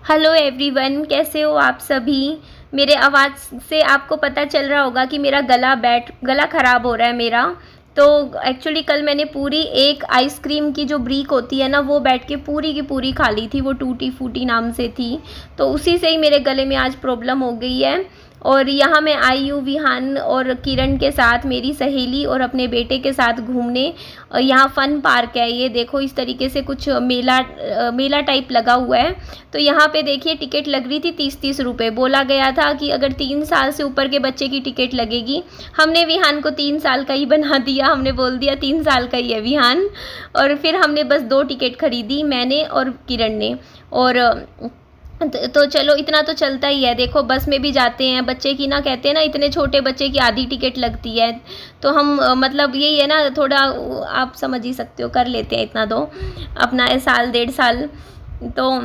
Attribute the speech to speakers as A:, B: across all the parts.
A: Hello everyone, कैसे हो आप सभी। मेरे आवाज़ से आपको पता चल रहा होगा कि मेरा गला ख़राब हो रहा है मेरा। तो एक्चुअली कल मैंने पूरी एक आइसक्रीम की जो ब्रीक होती है ना, वो बैठ के पूरी की पूरी खा ली थी। वो टूटी फूटी नाम से थी, तो उसी से ही मेरे गले में आज प्रॉब्लम हो गई है। और यहाँ मैं आई हूँ विहान और किरण के साथ, मेरी सहेली और अपने बेटे के साथ घूमने। यहाँ फ़न पार्क है, ये देखो इस तरीके से कुछ मेला टाइप लगा हुआ है। तो यहाँ पे देखिए टिकट लग रही थी 30-30 रुपये। बोला गया था कि अगर 3 साल से ऊपर के बच्चे की टिकट लगेगी। हमने विहान को 3 साल का ही बना दिया, हमने बोल दिया 3 साल का ही है विहान। और फिर हमने बस 2 टिकट खरीदी, मैंने और किरण ने। और तो चलो इतना तो चलता ही है। देखो बस में भी जाते हैं बच्चे की ना, कहते हैं ना इतने छोटे बच्चे की आधी टिकट लगती है। तो हम मतलब यही है ना, थोड़ा आप समझ ही सकते हो, कर लेते हैं इतना तो अपना साल 1.5 साल। तो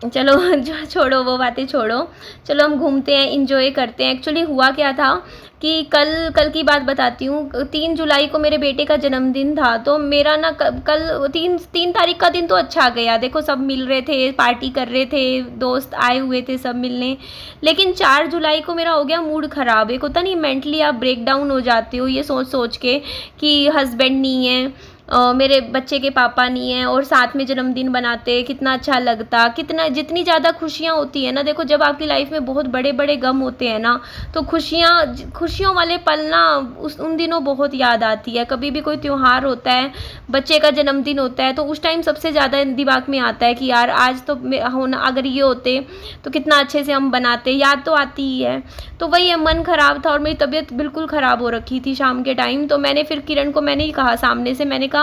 A: चलो जो छोड़ो वो बातें छोड़ो, चलो हम घूमते हैं, इंजॉय करते हैं। एक्चुअली हुआ क्या था कि कल की बात बताती हूँ। 3 जुलाई को मेरे बेटे का जन्मदिन था। तो मेरा ना कल 3 तारीख का दिन तो अच्छा गया। देखो सब मिल रहे थे, पार्टी कर रहे थे, दोस्त आए हुए थे सब मिलने। लेकिन 4 जुलाई को मेरा हो गया मूड ख़राब। एक होता नहीं, मेंटली आप ब्रेक डाउन हो जाते हो ये सोच सोच के कि हस्बैंड नहीं है, मेरे बच्चे के पापा नहीं हैं, और साथ में जन्मदिन बनाते, कितना अच्छा लगता। कितना जितनी ज़्यादा खुशियाँ होती हैं ना, देखो जब आपकी लाइफ में बहुत बड़े बड़े गम होते हैं ना, तो खुशियों वाले पल ना उन दिनों बहुत याद आती है। कभी भी कोई त्यौहार होता है, बच्चे का जन्मदिन होता है, तो उस टाइम सबसे ज़्यादा दिमाग में आता है कि यार आज तो होना, अगर ये होते तो कितना अच्छे से हम बनाते। याद तो आती ही है। तो वही है, मन ख़राब था और मेरी तबीयत बिल्कुल ख़राब हो रखी थी शाम के टाइम। तो मैंने फिर किरण को मैंने ही कहा सामने से, मैंने कहा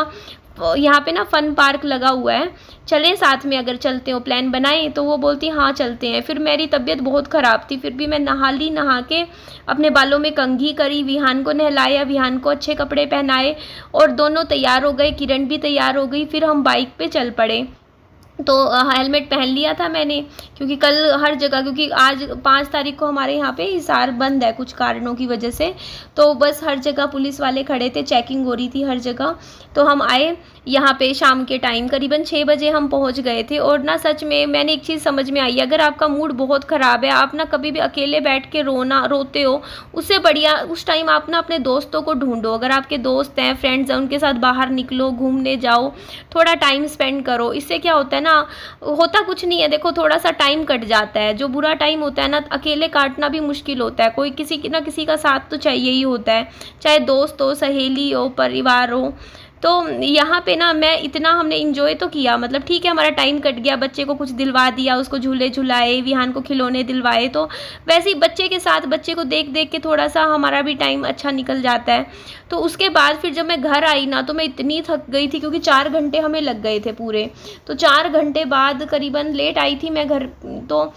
A: यहाँ पे ना फ़न पार्क लगा हुआ है, चलें साथ में, अगर चलते हो प्लान बनाएं। तो वो बोलती हाँ चलते हैं। फिर मेरी तबीयत बहुत ख़राब थी, फिर भी मैं नहा के अपने बालों में कंघी करी, विहान को नहलाया, विहान को अच्छे कपड़े पहनाए और दोनों तैयार हो गए, किरण भी तैयार हो गई। फिर हम बाइक पे चल पड़े। तो हेलमेट पहन लिया था मैंने, क्योंकि कल हर जगह, क्योंकि आज 5 तारीख को हमारे यहाँ पे हिसार बंद है कुछ कारणों की वजह से। तो बस हर जगह पुलिस वाले खड़े थे, चेकिंग हो रही थी हर जगह। तो हम आए यहाँ पे शाम के टाइम, करीबन 6 बजे हम पहुँच गए थे। और ना सच में मैंने एक चीज़ समझ में आई, अगर आपका मूड बहुत ख़राब है, आप ना कभी भी अकेले बैठ के रोते हो, उससे बढ़िया उस टाइम आप ना अपने दोस्तों को ढूंढो। अगर आपके दोस्त हैं, फ्रेंड्स हैं, उनके साथ बाहर निकलो, घूमने जाओ, थोड़ा टाइम स्पेंड करो। इससे क्या होता है ना, होता कुछ नहीं है, देखो थोड़ा सा टाइम कट जाता है। जो बुरा टाइम होता है ना, अकेले काटना भी मुश्किल होता है, कोई किसी ना किसी का साथ तो चाहिए ही होता है, चाहे दोस्त हो, सहेली हो, परिवार हो। तो यहाँ पे ना मैं इतना, हमने इंजॉय तो किया, मतलब ठीक है हमारा टाइम कट गया, बच्चे को कुछ दिलवा दिया, उसको झूले झुलाए, विहान को खिलौने दिलवाए। तो वैसे ही बच्चे के साथ, बच्चे को देख देख के थोड़ा सा हमारा भी टाइम अच्छा निकल जाता है। तो उसके बाद फिर जब मैं घर आई ना, तो मैं इतनी थक गई थी, क्योंकि 4 घंटे हमें लग गए थे पूरे। तो 4 घंटे बाद करीबन लेट आई थी मैं घर। तो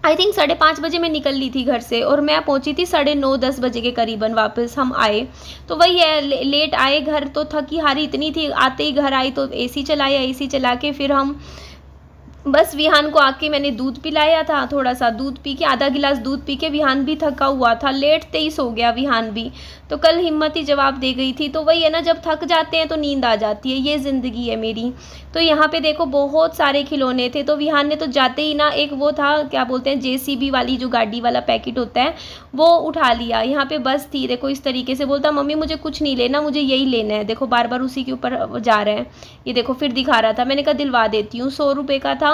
A: आई थिंक 5:30 बजे मैं निकल ली थी घर से, और मैं पहुंची थी 9:30-10 बजे के करीबन वापस हम आए। तो वही है, लेट आए घर, तो थकी हारी इतनी थी। आते ही घर आई तो एसी चलाया, एसी चला के फिर हम बस विहान को आके मैंने दूध पिलाया था, थोड़ा सा दूध पी के, आधा गिलास दूध पी के, विहान भी थका हुआ था, लेट 23 हो गया विहान भी। तो कल हिम्मत ही जवाब दे गई थी। तो वही है ना, जब थक जाते हैं तो नींद आ जाती है, ये ज़िंदगी है मेरी। तो यहाँ पे देखो बहुत सारे खिलौने थे। तो विहान ने तो जाते ही ना, एक वो था क्या बोलते हैं, जेसीबी वाली जो गाड़ी वाला पैकेट होता है, वो उठा लिया। यहाँ पे बस थी, देखो इस तरीके से बोलता मम्मी मुझे कुछ नहीं लेना, मुझे यही लेना है। देखो बार बार उसी के ऊपर जा रहे हैं। ये देखो फिर दिखा रहा था, मैंने कहा दिलवा देती हूँ, 100 रुपये का था।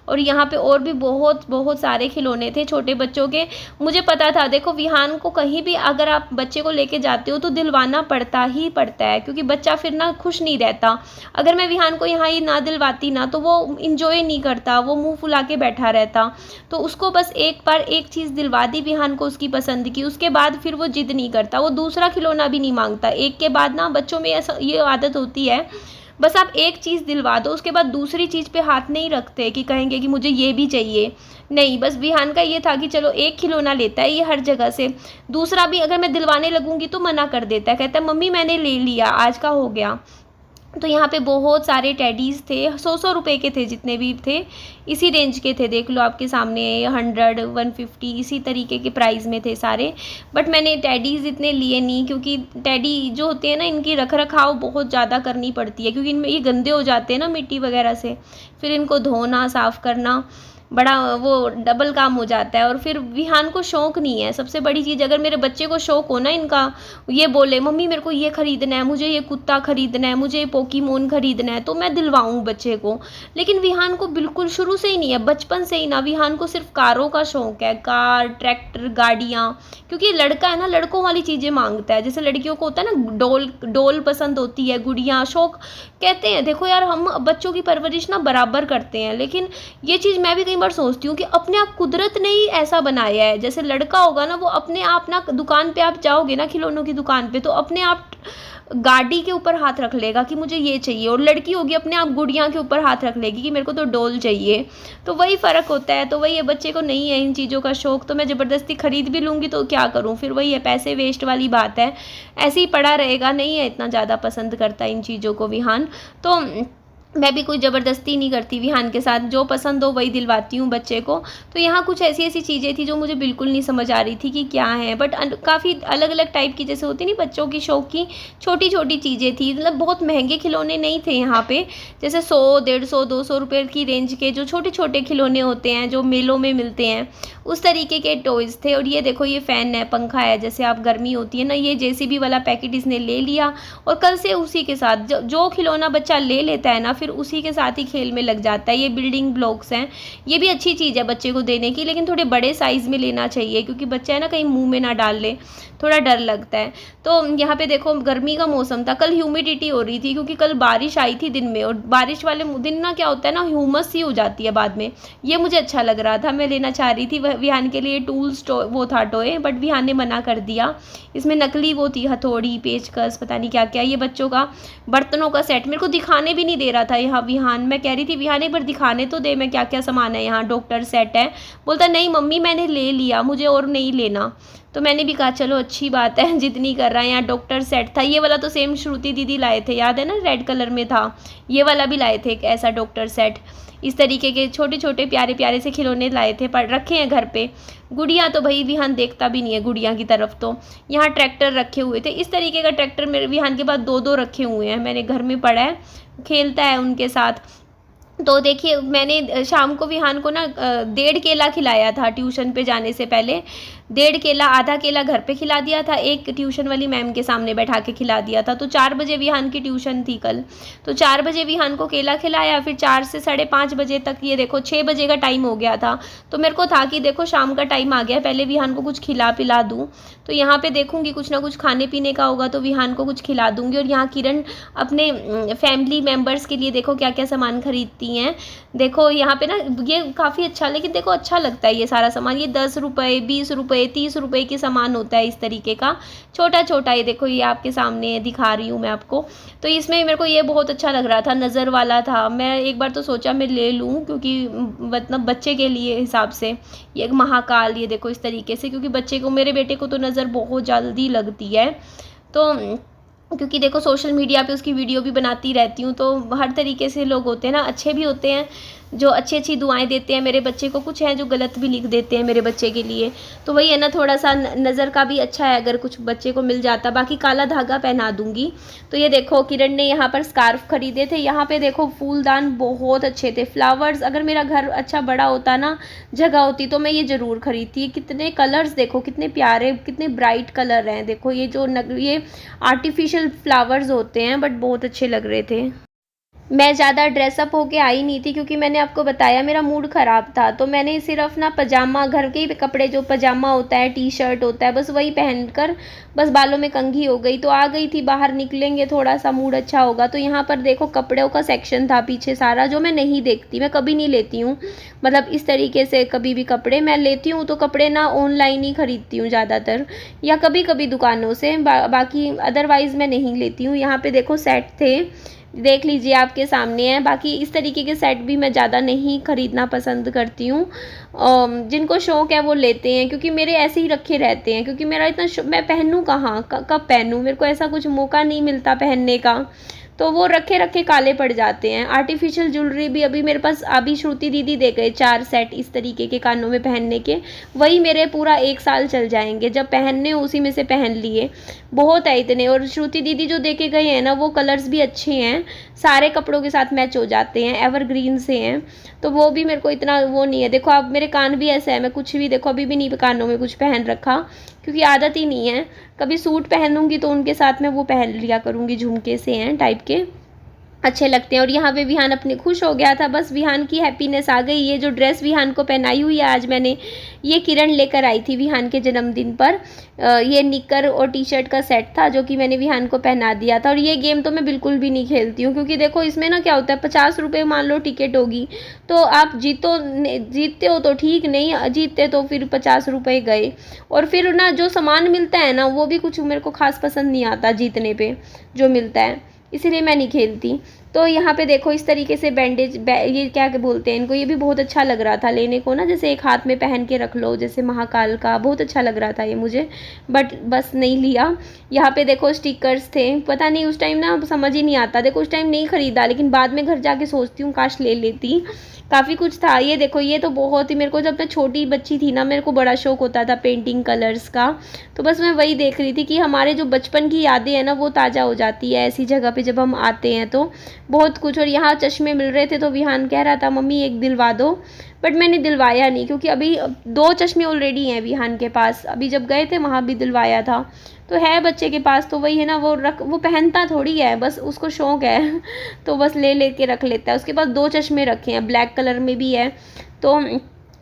A: और यहाँ पे और भी बहुत बहुत सारे खिलौने थे छोटे बच्चों के। मुझे पता था, देखो विहान को कहीं भी अगर आप बच्चे को लेके जाते हो तो दिलवाना पड़ता ही पड़ता है, क्योंकि बच्चा फिर ना खुश नहीं रहता। अगर मैं विहान को यहाँ ही ना दिलवाती ना, तो वो इंजॉय नहीं करता, वो मुंह फुला के बैठा रहता। तो उसको बस एक बार एक चीज़ दिलवा दी विहान को, उसकी पसंद की, उसके बाद फिर वो जिद नहीं करता, वो दूसरा खिलौना भी नहीं मांगता। एक के बाद ना बच्चों में ऐसा ये आदत होती है, बस आप एक चीज़ दिलवा दो, उसके बाद दूसरी चीज़ पे हाथ नहीं रखते कि कहेंगे कि मुझे ये भी चाहिए। नहीं, बस विहान का ये था कि चलो एक खिलौना लेता है ये हर जगह से, दूसरा भी अगर मैं दिलवाने लगूंगी तो मना कर देता है, कहता है मम्मी मैंने ले लिया, आज का हो गया। तो यहाँ पे बहुत सारे टेडीज़ थे, 100-100 रुपये के थे, जितने भी थे इसी रेंज के थे, देख लो आपके सामने, 100, 150 इसी तरीके के प्राइस में थे सारे। बट मैंने टेडीज़ इतने लिए नहीं, क्योंकि टेडी जो होते हैं ना, इनकी रख रखाव बहुत ज़्यादा करनी पड़ती है, क्योंकि इनमें ये गंदे हो जाते हैं ना मिट्टी वगैरह से, फिर इनको धोना, साफ़ करना। बड़ा वो डबल काम हो जाता है। और फिर विहान को शौक़ नहीं है, सबसे बड़ी चीज़। अगर मेरे बच्चे को शौक़ हो ना इनका, ये बोले मम्मी मेरे को ये ख़रीदना है, मुझे ये कुत्ता ख़रीदना है, मुझे ये पोकीमोन ख़रीदना है, तो मैं दिलवाऊँ बच्चे को। लेकिन विहान को बिल्कुल शुरू से ही नहीं है, बचपन से ही ना। विहान को सिर्फ कारों का शौक़ है, कार, ट्रैक्टर, गाड़ियाँ। क्योंकि ये लड़का है ना, लड़कों वाली चीज़ें मांगता है। जैसे लड़कियों को होता है ना डॉल डॉल पसंद होती है, गुड़ियाँ, शौक़ कहते हैं। देखो यार, हम बच्चों की परवरिश ना बराबर करते हैं, लेकिन ये चीज़ मैं भी कई बार सोचती हूँ कि अपने आप कुदरत ने ही ऐसा बनाया है। जैसे लड़का होगा ना, वो अपने आप ना, दुकान पे आप जाओगे ना खिलौनों की दुकान पे, तो अपने आप गाड़ी के ऊपर हाथ रख लेगा कि मुझे ये चाहिए। और लड़की होगी अपने आप गुड़िया के ऊपर हाथ रख लेगी कि मेरे को तो डॉल चाहिए। तो वही फ़र्क होता है। तो वही है, बच्चे को नहीं है इन चीज़ों का शौक़, तो मैं ज़बरदस्ती ख़रीद भी लूँगी तो क्या करूँ? फिर वही है, पैसे वेस्ट वाली बात है। ऐसे ही पड़ा रहेगा, नहीं है इतना ज़्यादा पसंद करता इन चीज़ों को विहान। तो मैं भी कोई ज़बरदस्ती नहीं करती विहान के साथ, जो पसंद हो वही दिलवाती हूँ बच्चे को। तो यहाँ कुछ ऐसी-ऐसी चीज़ें थी जो मुझे बिल्कुल नहीं समझ आ रही थी कि क्या है, बट काफ़ी अलग-अलग टाइप की, जैसे होती नहीं बच्चों की शौक़ की छोटी-छोटी चीज़ें थी। मतलब बहुत महंगे खिलौने नहीं थे यहाँ पे, जैसे 100, 150, 200 रुपये की रेंज के जो छोटे-छोटे खिलौने होते हैं, जो मेलों में मिलते हैं, उस तरीके के टॉयज़ थे। और ये देखो, ये फ़ैन है, पंखा है, जैसे आप गर्मी होती है ना, ये जेसीबी वाला पैकेट इसने ले लिया और कल से उसी के साथ जो खिलौना बच्चा ले लेता है ना, फिर उसी के साथ ही खेल में लग जाता है। ये बिल्डिंग ब्लॉक्स हैं, ये भी अच्छी चीज़ है बच्चे को देने की, लेकिन थोड़े बड़े साइज़ में लेना चाहिए, क्योंकि बच्चा है ना कहीं मुँह में ना डाल ले, थोड़ा डर लगता है। तो यहाँ पे देखो, गर्मी का मौसम था, कल ह्यूमिडिटी हो रही थी, क्योंकि कल बारिश आई थी दिन में, और बारिश वाले दिन ना क्या होता है ना, ह्यूमस सी हो जाती है बाद में। ये मुझे अच्छा लग रहा था, मैं लेना चाह रही थी विहान के लिए टूल्स, वो था टॉय, बट विहान ने मना कर दिया। इसमें नकली वो थी हथौड़ी, पेचकस, पता नहीं क्या क्या। ये बच्चों का बर्तनों का सेट मेरे को दिखाने भी नहीं दे रहा था यहाँ विहान। मैं कह रही थी विहान एक बार दिखाने तो दे, मैं क्या क्या सामान है यहाँ, डॉक्टर सेट है। बोलता नहीं मम्मी मैंने ले लिया, मुझे और नहीं लेना। तो मैंने भी कहा चलो अच्छी बात है, जितनी कर रहा है। यहाँ डॉक्टर सेट था, ये वाला तो सेम श्रुति दीदी लाए थे, याद है ना, रेड कलर में था। ये वाला भी लाए थे एक ऐसा डॉक्टर सेट। इस तरीके के छोटे छोटे प्यारे प्यारे से खिलौने लाए थे, पर रखे हैं घर पे। गुड़िया तो भाई विहान देखता भी नहीं है गुड़िया की तरफ। तो यहाँ ट्रैक्टर रखे हुए थे, इस तरीके का ट्रैक्टर मेरे विहान के पास 2-2 रखे हुए हैं, मैंने घर में पड़ा है, खेलता है उनके साथ। तो देखिए, मैंने शाम को विहान को ना 1.5 केला खिलाया था ट्यूशन पे जाने से पहले। 1.5 केला, आधा केला घर पे खिला दिया था, एक ट्यूशन वाली मैम के सामने बैठा के खिला दिया था। तो 4 बजे विहान की ट्यूशन थी कल, तो 4 बजे विहान को केला खिलाया, फिर 4 से 5:30 बजे तक, ये देखो 6 बजे का टाइम हो गया था। तो मेरे को था कि देखो शाम का टाइम आ गया, पहले विहान को कुछ खिला पिला दूँ। तो यहाँ पे देखूँगी कुछ ना कुछ खाने पीने का होगा तो विहान को कुछ खिला दूँगी। और यहाँ किरण अपने फैमिली मेम्बर्स के लिए देखो क्या क्या सामान खरीदती हैं। देखो यहाँ पे ना ये काफ़ी अच्छा, लेकिन देखो अच्छा लगता है ये सारा सामान। ये 10 रुपये, 20 रुपये, 30 रुपये की सामान होता है इस तरीके का, छोटा छोटा। ये देखो, ये आपके सामने दिखा रही हूँ मैं आपको। तो इसमें मेरे को ये बहुत अच्छा लग रहा था, नज़र वाला था। मैं एक बार तो सोचा मैं ले लूँ, क्योंकि मतलब बच्चे के लिए हिसाब से। ये एक महाकाल, ये देखो इस तरीके से, क्योंकि बच्चे को, मेरे बेटे को तो नज़र बहुत जल्दी लगती है। तो क्योंकि देखो सोशल मीडिया पे उसकी वीडियो भी बनाती रहती हूँ, तो हर तरीके से लोग होते हैं ना, अच्छे भी होते हैं जो अच्छी अच्छी दुआएं देते हैं मेरे बच्चे को, कुछ हैं जो गलत भी लिख देते हैं मेरे बच्चे के लिए। तो वही है ना, थोड़ा सा नज़र का भी अच्छा है अगर कुछ बच्चे को मिल जाता। बाकी काला धागा पहना दूंगी। तो ये देखो, किरण ने यहाँ पर स्कार्फ खरीदे थे। यहाँ पे देखो फूलदान बहुत अच्छे थे, फ्लावर्स। अगर मेरा घर अच्छा बड़ा होता ना, जगह होती, तो मैं ये ज़रूर खरीदती। कितने कलर्स देखो, कितने प्यारे, कितने ब्राइट कलर हैं। देखो ये जो ये आर्टिफिशियल फ्लावर्स होते हैं, बट बहुत अच्छे लग रहे थे। मैं ज़्यादा ड्रेसअप होके आई नहीं थी, क्योंकि मैंने आपको बताया मेरा मूड ख़राब था। तो मैंने सिर्फ ना पजामा, घर के ही कपड़े, जो पजामा होता है, टी शर्ट होता है, बस वही पहनकर बस बालों में कंघी हो गई। तो आ गई थी, बाहर निकलेंगे थोड़ा सा मूड अच्छा होगा। तो यहाँ पर देखो कपड़ों का सेक्शन था पीछे सारा, जो मैं नहीं देखती, मैं कभी नहीं लेती हूँ। मतलब इस तरीके से कभी भी कपड़े मैं लेती हूँ तो कपड़े ना ऑनलाइन ही खरीदती हूँ ज़्यादातर, या कभी कभी दुकानों से, बाकी अदरवाइज़ मैं नहीं लेती हूँ। यहाँ पे देखो सेट थे, देख लीजिए आपके सामने है। बाकी इस तरीके के सेट भी मैं ज़्यादा नहीं ख़रीदना पसंद करती हूँ। जिनको शौक़ है वो लेते हैं, क्योंकि मेरे ऐसे ही रखे रहते हैं। क्योंकि मेरा इतना मैं पहनूँ कहाँ, कब पहनूँ, मेरे को ऐसा कुछ मौका नहीं मिलता पहनने का। तो वो रखे रखे काले पड़ जाते हैं। आर्टिफिशियल ज्वेलरी भी अभी मेरे पास, अभी श्रुति दीदी दे गए 4 सेट इस तरीके के कानों में पहनने के, वही मेरे पूरा 1 साल चल जाएंगे, जब पहनने उसी में से पहन लिए, बहुत है इतने। और श्रुति दीदी जो दे के गए हैं ना, वो कलर्स भी अच्छे हैं, सारे कपड़ों के साथ मैच हो जाते हैं, एवरग्रीन से हैं, तो वो भी मेरे को इतना वो नहीं है। देखो अब मेरे कान भी ऐसे है, मैं कुछ भी देखो अभी भी नहीं कानों में कुछ पहन रखा, क्योंकि आदत ही नहीं है। कभी सूट पहनूंगी तो उनके साथ में वो पहन लिया करूँगी, झुमके से हैं टाइप के, अच्छे लगते हैं। और यहाँ पे विहान अपने खुश हो गया था, बस विहान की हैप्पीनेस आ गई। ये जो ड्रेस विहान को पहनाई हुई है आज मैंने, ये किरण लेकर आई थी विहान के जन्मदिन पर। ये निकर और टी शर्ट का सेट था जो कि मैंने विहान को पहना दिया था। और ये गेम तो मैं बिल्कुल भी नहीं खेलती हूँ, क्योंकि देखो इसमें ना क्या होता है, 50 रुपये मान लो टिकट होगी, तो आप जीतते हो तो ठीक, नहीं जीतते तो फिर 50 रुपये गए। और फिर ना जो सामान मिलता है ना, वो भी कुछ मेरे को खास पसंद नहीं आता जीतने पे जो मिलता है, इसीलिए मैं नहीं खेलती। तो यहाँ पे देखो इस तरीके से बैंडेज ये क्या बोलते हैं इनको, ये भी बहुत अच्छा लग रहा था लेने को ना, जैसे एक हाथ में पहन के रख लो, जैसे महाकाल का, बहुत अच्छा लग रहा था ये मुझे, बट बस नहीं लिया। यहाँ पे देखो स्टिकर्स थे, पता नहीं उस टाइम ना समझ ही नहीं आता, देखो उस टाइम नहीं खरीदा, लेकिन बाद में घर जाके सोचती हूँ काश ले लेती, काफ़ी कुछ था। ये देखो ये तो बहुत ही, मेरे को जब मैं छोटी बच्ची थी ना, मेरे को बड़ा शौक होता था पेंटिंग कलर्स का, तो बस मैं वही देख रही थी कि हमारे जो बचपन की यादें हैं ना, वो ताज़ा हो जाती है ऐसी जगह पे जब हम आते हैं, तो बहुत कुछ। और यहाँ चश्मे मिल रहे थे, तो विहान कह रहा था मम्मी एक दिलवा दो, बट मैंने दिलवाया नहीं, क्योंकि अभी 2 चश्मे ऑलरेडी हैं विहान के पास, अभी जब गए थे वहाँ भी दिलवाया था, तो है बच्चे के पास, तो वही है ना, वो पहनता थोड़ी है, बस उसको शौक है तो बस ले के रख लेता है। उसके पास 2 चश्मे रखे हैं, ब्लैक कलर में भी है। तो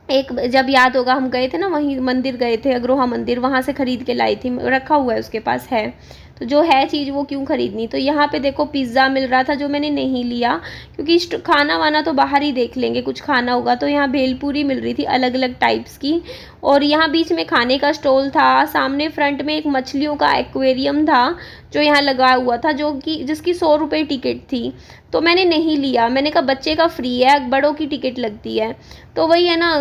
A: एक जब याद होगा हम गए थे ना, वहीं मंदिर गए थे, अग्रोहा मंदिर, वहाँ से ख़रीद के लाई थी, रखा हुआ है उसके पास है, तो जो है चीज़ वो क्यों ख़रीदनी। तो यहाँ पे देखो पिज़्ज़ा मिल रहा था जो मैंने नहीं लिया, क्योंकि खाना वाना तो बाहर ही देख लेंगे, कुछ खाना होगा। तो यहाँ भेलपूरी मिल रही थी अलग अलग टाइप्स की, और यहाँ बीच में खाने का स्टॉल था, सामने फ्रंट में एक मछलियों का एक्वेरियम था जो यहाँ लगा हुआ था, जो कि जिसकी 100 रुपये टिकट थी, तो मैंने नहीं लिया, मैंने कहा बच्चे का फ्री है, बड़ों की टिकट लगती है। तो वही है ना,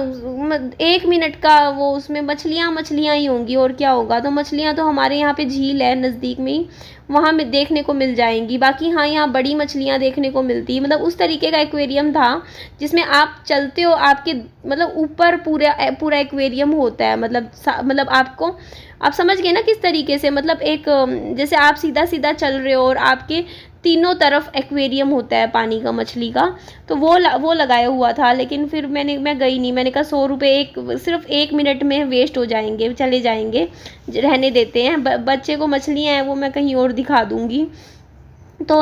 A: 1 मिनट का वो, उसमें मछलियाँ ही होंगी और क्या होगा। तो मछलियाँ तो हमारे यहाँ पे झील है नज़दीक में ही, वहाँ में देखने को मिल जाएंगी। बाकी हाँ, यहाँ बड़ी मछलियाँ देखने को मिलती, मतलब उस तरीके का एक्वेरियम था जिसमें आप चलते हो, आपके मतलब ऊपर पूरा एक्वेरियम होता है, मतलब आपको, आप समझ गए ना किस तरीके से, मतलब एक जैसे आप सीधा सीधा चल रहे हो और आपके तीनों तरफ एक्वेरियम होता है पानी का, मछली का, तो वो लगाया हुआ था। लेकिन फिर मैं गई नहीं, मैंने कहा 100 रुपये सिर्फ 1 मिनट में वेस्ट हो जाएंगे, चले जाएंगे, रहने देते हैं। बच्चे को मछलियाँ हैं वो मैं कहीं और दिखा दूँगी, तो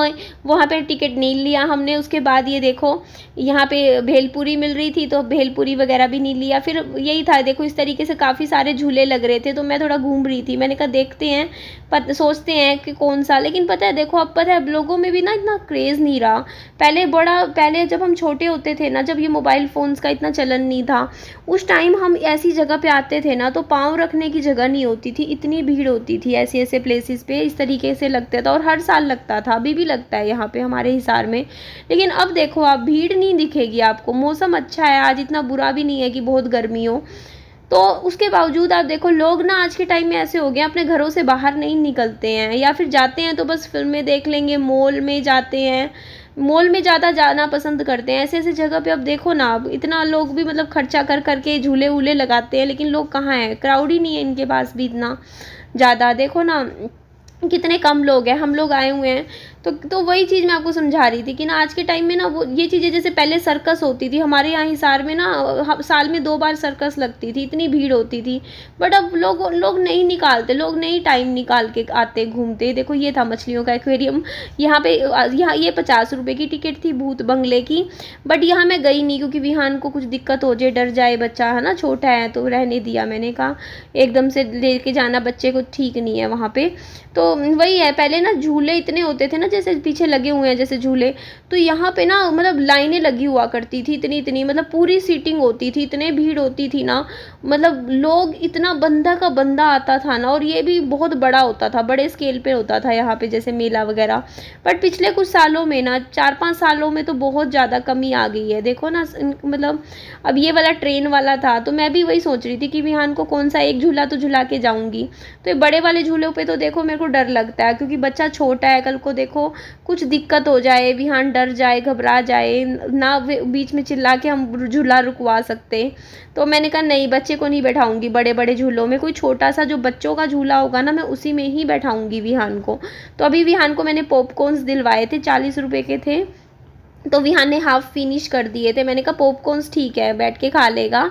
A: वहाँ पे टिकट नहीं लिया हमने। उसके बाद ये देखो यहाँ पे भेलपूरी मिल रही थी, तो भेलपूरी वगैरह भी नहीं लिया। फिर यही था, देखो इस तरीके से काफ़ी सारे झूले लग रहे थे, तो मैं थोड़ा घूम रही थी, मैंने कहा देखते हैं, सोचते हैं कि कौन सा। लेकिन पता है देखो, अब पता है लोगों में भी ना इतना क्रेज़ नहीं रहा। पहले जब हम छोटे होते थे ना, जब ये मोबाइल फ़ोन्स का इतना चलन नहीं था, उस टाइम हम ऐसी जगह पे आते थे ना, तो पाँव रखने की जगह नहीं होती थी, इतनी भीड़ होती थी ऐसे ऐसे प्लेसेस पे, इस तरीके से लगता था। और हर साल लगता था, अभी भी लगता है यहाँ पे हमारे हिसार में। लेकिन अब देखो आप, भीड़ नहीं दिखेगी आपको, मौसम अच्छा है आज, इतना बुरा भी नहीं है कि बहुत गर्मी हो, तो उसके बावजूद आप देखो लोग ना आज के टाइम में ऐसे हो गए, अपने घरों से बाहर नहीं निकलते हैं, या फिर जाते हैं तो बस फिल्में देख लेंगे, मॉल में जाते हैं, मॉल में ज़्यादा जाना पसंद करते हैं। ऐसे ऐसे जगह पे अब देखो ना, अब इतना लोग भी मतलब खर्चा कर करके झूले वूले लगाते हैं, लेकिन लोग कहाँ हैं, क्राउड ही नहीं है इनके पास भी इतना ज़्यादा। देखो ना कितने कम लोग हैं, हम लोग आए हुए हैं। तो वही चीज़ मैं आपको समझा रही थी कि ना आज के टाइम में ना वो ये चीज़ें, जैसे पहले सर्कस होती थी हमारे यहाँ हिसार में ना, साल में 2 बार सर्कस लगती थी, इतनी भीड़ होती थी, बट अब लोग नहीं निकालते, लोग नहीं टाइम निकाल के आते घूमते। देखो ये था मछलियों का एक्वेरियम, यहाँ ये 50 रुपये की टिकट थी भूत बंगले की, बट यहाँ मैं गई नहीं, क्योंकि विहान को कुछ दिक्कत हो जाए, डर जाए बच्चा, है ना, छोटा है, तो रहने दिया। मैंने कहा एकदम से लेके जाना बच्चे को ठीक नहीं है वहाँ पे। तो वही है, पहले ना झूले इतने होते थे ना, जैसे पीछे लगे हुए हैं जैसे झूले, तो यहाँ पे ना मतलब लाइनें लगी हुआ करती थी इतनी इतनी, मतलब पूरी सीटिंग होती थी, इतने भीड़ होती थी ना, मतलब लोग इतना बंदा का बंदा आता था ना, और ये भी बहुत बड़ा होता था, बड़े स्केल पे होता था यहाँ पे जैसे मेला वगैरह। बट पिछले कुछ सालों में ना 4-5 सालों में तो बहुत ज़्यादा कमी आ गई है, देखो ना मतलब अब ये वाला ट्रेन वाला था, तो मैं भी वही सोच रही थी कि विहान को कौन सा एक झूला तो झुला के जाऊंगी। तो ये बड़े वाले झूलों पे तो देखो मेरे को डर लगता है, क्योंकि बच्चा छोटा है, कल को देखो कुछ दिक्कत हो जाए, विहान डर जाए, घबरा जाए ना, बीच में चिल्ला के हम झूला रुकवा सकते। तो मैंने कहा नहीं, बच्चे को नहीं बैठाऊंगी बड़े बड़े झूलों में, कोई छोटा सा जो बच्चों का झूला होगा ना मैं उसी में ही बैठाऊंगी विहान को। तो अभी विहान को मैंने पॉपकॉर्न्स दिलवाए थे, 40 रुपये के थे, तो विहान ने हाफ फिनिश कर दिए थे। मैंने कहा पॉपकॉर्न्स ठीक है, बैठ के खा लेगा,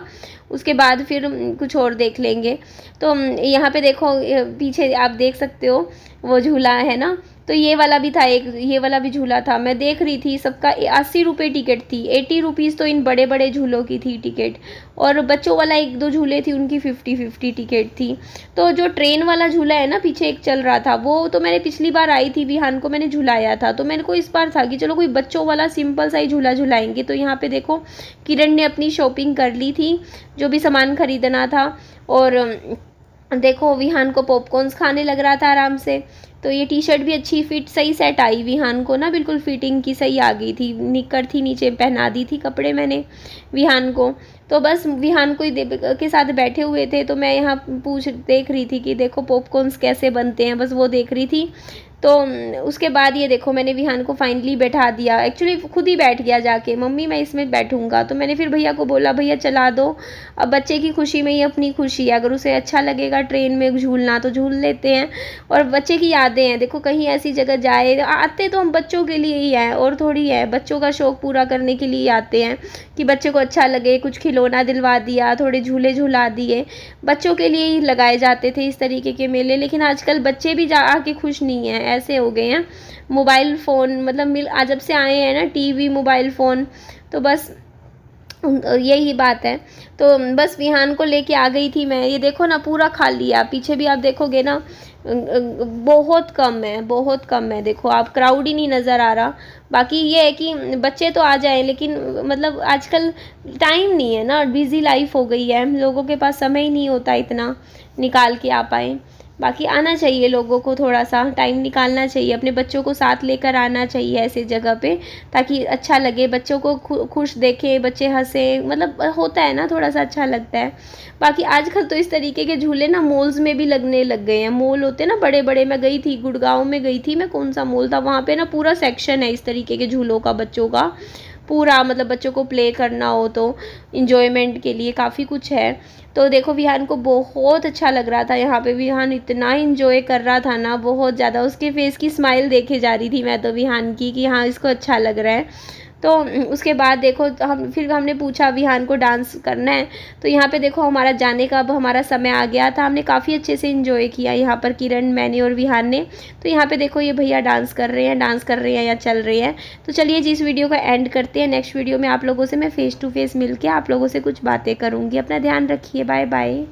A: उसके बाद फिर कुछ और देख लेंगे। तो यहाँ पे देखो पीछे आप देख सकते हो वो झूला है ना, तो ये वाला भी था, एक ये वाला भी झूला था। मैं देख रही थी सबका 80 रुपये टिकट थी, 80 रुपीज़ तो इन बड़े बड़े झूलों की थी टिकट, और बच्चों वाला 1-2 झूले थी उनकी 50-50 टिकट थी। तो जो ट्रेन वाला झूला है ना पीछे एक चल रहा था, वो तो मैंने पिछली बार आई थी विहान को मैंने झुलाया था, तो मेरे को इस बार था कि चलो कोई बच्चों वाला सिंपल सा ही झूला झुलाएंगे। तो यहाँ पे देखो किरण ने अपनी शॉपिंग कर ली थी, जो भी सामान खरीदना था, और देखो विहान को पॉपकॉर्न्स खाने लग रहा था आराम से। तो ये टी शर्ट भी अच्छी फिट सही सेट आई विहान को ना, बिल्कुल फिटिंग की सही आ गई थी, निक्कर थी नीचे पहना दी थी कपड़े मैंने विहान को। तो बस विहान को ही के साथ बैठे हुए थे, तो मैं यहाँ देख रही थी कि देखो पॉपकॉर्न्स कैसे बनते हैं, बस वो देख रही थी। तो उसके बाद ये देखो मैंने विहान को फाइनली बैठा दिया, एक्चुअली खुद ही बैठ गया जाके, मम्मी मैं इसमें बैठूंगा। तो मैंने फिर भैया को बोला भैया चला दो, अब बच्चे की खुशी में ही अपनी खुशी है, अगर उसे अच्छा लगेगा ट्रेन में झूलना तो झूल लेते हैं। और बच्चे की यादें हैं, देखो कहीं ऐसी जगह जाए, आते तो हम बच्चों के लिए ही हैं और थोड़ी है, बच्चों का शौक़ पूरा करने के लिए आते हैं कि बच्चे को अच्छा लगे, कुछ खिलौना दिलवा दिया, थोड़े झूले झूला दिए, बच्चों के लिए ही लगाए जाते थे इस तरीके के मेले। लेकिन आजकल बच्चे भी जा आके खुश नहीं हैं, ऐसे हो गए हैं, मोबाइल फ़ोन मतलब आज जब से आए हैं ना टीवी मोबाइल फ़ोन, तो बस यही बात है। तो बस विहान को लेके आ गई थी मैं, ये देखो ना पूरा खाली है, पीछे भी आप देखोगे ना बहुत कम है, बहुत कम है, देखो आप क्राउड ही नहीं नज़र आ रहा। बाकी ये है कि बच्चे तो आ जाएं, लेकिन मतलब आजकल टाइम नहीं है ना, बिज़ी लाइफ हो गई है, लोगों के पास समय ही नहीं होता इतना निकाल के आ पाएँ। बाकी आना चाहिए लोगों को, थोड़ा सा टाइम निकालना चाहिए, अपने बच्चों को साथ लेकर आना चाहिए ऐसे जगह पे, ताकि अच्छा लगे, बच्चों को खुश देखें, बच्चे हंसे, मतलब होता है ना थोड़ा सा अच्छा लगता है। बाकी आजकल तो इस तरीके के झूले ना मॉल्स में भी लगने लग गए हैं, मॉल होते हैं ना बड़े बड़े, मैं गई थी गुड़गांव में गई थी मैं, कौन सा मॉल था वहाँ पे ना पूरा सेक्शन है इस तरीके के झूलों का, बच्चों का पूरा, मतलब बच्चों को प्ले करना हो तो इन्जॉयमेंट के लिए काफ़ी कुछ है। तो देखो विहान को बहुत अच्छा लग रहा था यहाँ पे, विहान इतना इन्जॉय कर रहा था ना, बहुत ज़्यादा, उसके फेस की स्माइल देखे जा रही थी मैं तो विहान की कि हाँ इसको अच्छा लग रहा है। तो उसके बाद देखो फिर हमने पूछा विहान को डांस करना है, तो यहाँ पे देखो हमारा जाने का अब हमारा समय आ गया था, हमने काफ़ी अच्छे से इन्जॉय किया यहाँ पर, किरण मैंने और विहान ने। तो यहाँ पे देखो ये भैया डांस कर रहे हैं या चल रहे हैं। तो चलिए जी इस वीडियो को एंड करते हैं, नेक्स्ट वीडियो में आप लोगों से मैं फ़ेस टू फेस मिल के आप लोगों से कुछ बातें करूँगी। अपना ध्यान रखिए, बाय बाय।